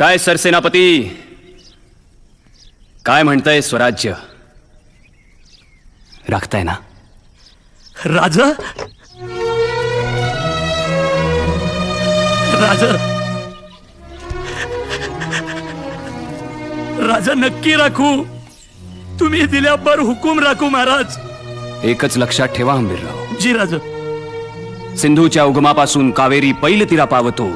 काय सरसेनापती, काय म्हणतंय स्वराज्य? राखताय ना? राजा राजा राजा नक्की राखू. तुम्ही दिल्यावर हुकूम राखू महाराज. एकच लक्षात ठेवा हंबीरराव, जी राजा. सिंधूच्या उगमापासून कावेरी पैल तिला पावतो,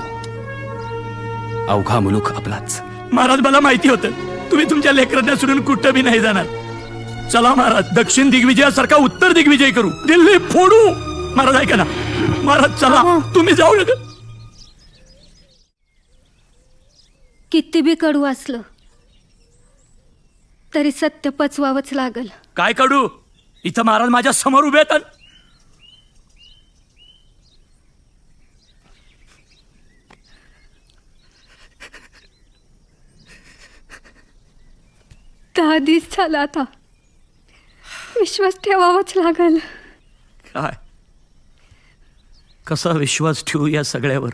अवघा मुलूक आपलाच. महाराज मला माहिती होतं तुम्ही तुमच्या लेकरांना सोडून कुठं बी नाही जाणार. चला महाराज, दक्षिण दिग्विजयासारखा उत्तर दिग्विजय करू, दिल्ली फोडू. महाराज ऐका ना महाराज, चला तुम्ही जाऊ नका. किती बी कडू असलं तरी सत्य पचवावंच लागल. काय काढू? इथं महाराज माझ्या समोर उभे आहेत. दहा दिवस झाला, आता विश्वास ठेवावाच लागल. काय कसा विश्वास ठेवू या सगळ्यावर?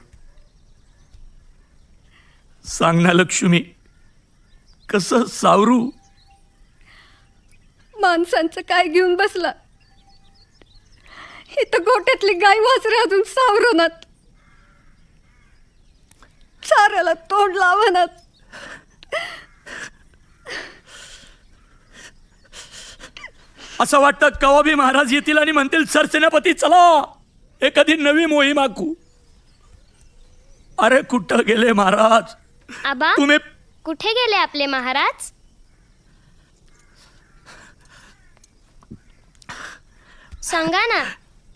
सांग ना लक्ष्मी, कसं सावरू? माणसांचं काय घेऊन बसला? इथं गोट्यातली गाय वासरे अजून सावरणात, चाऱ्याला तोंड लावणात. असं वाटतं कवा बी महाराज येतील आणि म्हणतील, सरसेनापती चला एखादी नवी मोहीम आखू. अरे कुठं गेले महाराज? आबा, तुम्ही कुठे गेले आपले महाराज? सांगा ना.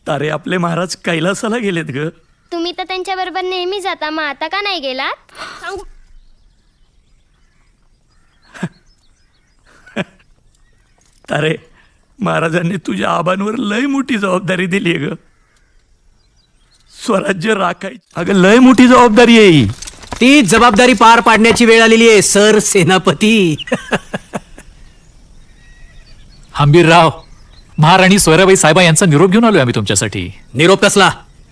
तारे आपले महाराज कैलासाला गेलेत ग. तुम्ही तर त्यांच्या बरोबर नेहमी जाता, मग आता का नाही गेलात? सांगू. तारे, महाराजांनी तुझ्या आबांवर लय मोठी जबाबदारी दिली आहे ग. स्वराज्य राखायची अगं लय मोठी जबाबदारी आहे. ती जबाबदारी पार पाडण्याची वेळ आलेली आहे सर सेनापती. हंबीरराव, महाराणी सोयराबाई साहेबा यांचा निरोप घेऊन आलोय आम्ही तुमच्यासाठी. निरोप कसला?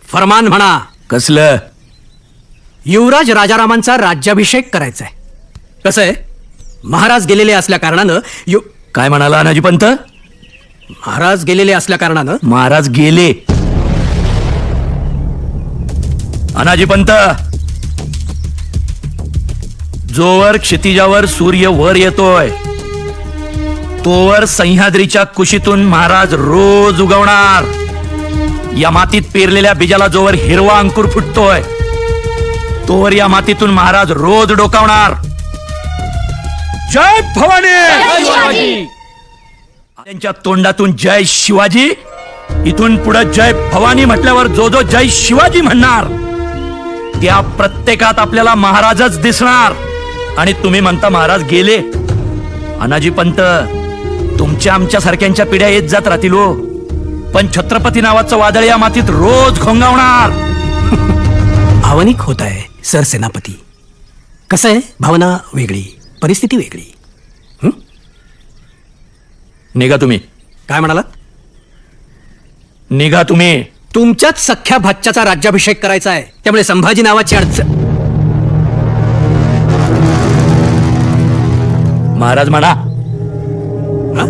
फरमान म्हणा. कसलं? युवराज राजारामांचा राज्याभिषेक करायचा आहे. कसं आहे, महाराज गेलेले असल्या कारणानं काय म्हणाला अनाजी पंत? महाराज गेलेले असल्या कारणानं महाराज गेले. अनाजी पंत, जोवर क्षितिजावर सूर्य वर येतोय तोवर सह्याद्रीच्या कुशीतून महाराज रोज उगवणार. या मातीत पेरलेल्या बीजाला जोवर हिरवा अंकुर फुटतोय तोवर या मातीतून महाराज रोज डोकावणार. जय भवानी. त्यांच्या तोंडातून जय शिवाजी, इथून पुढे जय भवानी म्हटल्यावर जो जो जय शिवाजी म्हणणार त्या प्रत्येकात आपल्याला महाराजच दिसणार. आणि तुम्ही म्हणता महाराज गेले. अनाजी पंत, तुमच्या आमच्या सारख्यांच्या पिढ्या येत जात राहतील हो, पण छत्रपती नावाचं वादळ या मातीत रोज घोंगावणार. भावनिक होत आहे सर सेनापती. कसं आहे, भावना वेगळी, परिस्थिती वेगळी. निघा तुम्ही. काय म्हणाला? निघा तुम्ही. तुमच्याच सख्या भाच्याचा राज्याभिषेक करायचा आहे, त्यामुळे संभाजी नावाची अडचण. महाराज म्हणा. हा?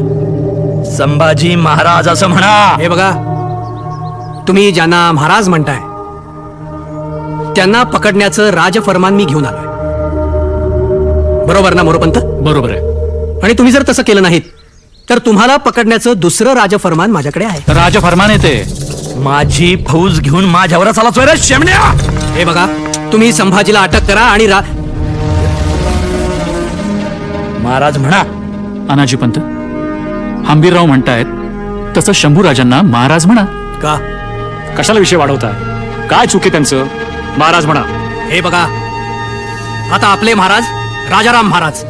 संभाजी महाराज असं म्हणा. हे बघा, तुम्ही ज्यांना महाराज म्हणताय त्यांना पकडण्याचं राजफरमान मी घेऊन आलोय. बरोबर ना मोरोपंत? बरोबर आहे. आणि तुम्ही जर तसं केलं नाहीत तर तुम्हाला पकडण्याचं दुसरं राजफरमान माझ्याकडे आहे. राजफरमान येते. माझी फौज घेऊन माझ्यावरच आला चोऱ्या शेमण्या. हे बघा, तुम्ही संभाजीला अटक करा आणि महाराज म्हणा. अनाजी पंत, हंबीरराव म्हणतायत तसं शंभूराजांना महाराज म्हणा. का? कशाला विषय वाढवताय? काय चुकी त्यांचं? महाराज म्हणा. हे बघा, आता आपले महाराज राजाराम महाराज,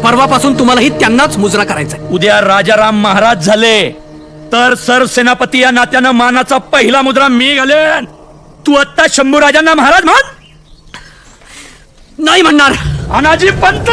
परवापासून तुम्हालाही त्यांनाच मुजरा करायचा आहे. उद्या राजाराम महाराज झाले तर सरसेनापती या नात्यानं मानाचा पहिला मुद्रा मी घालेन. तू आत्ता शंभूराजांना महाराज म्हण. नाही म्हणणार. अनाजी पंत.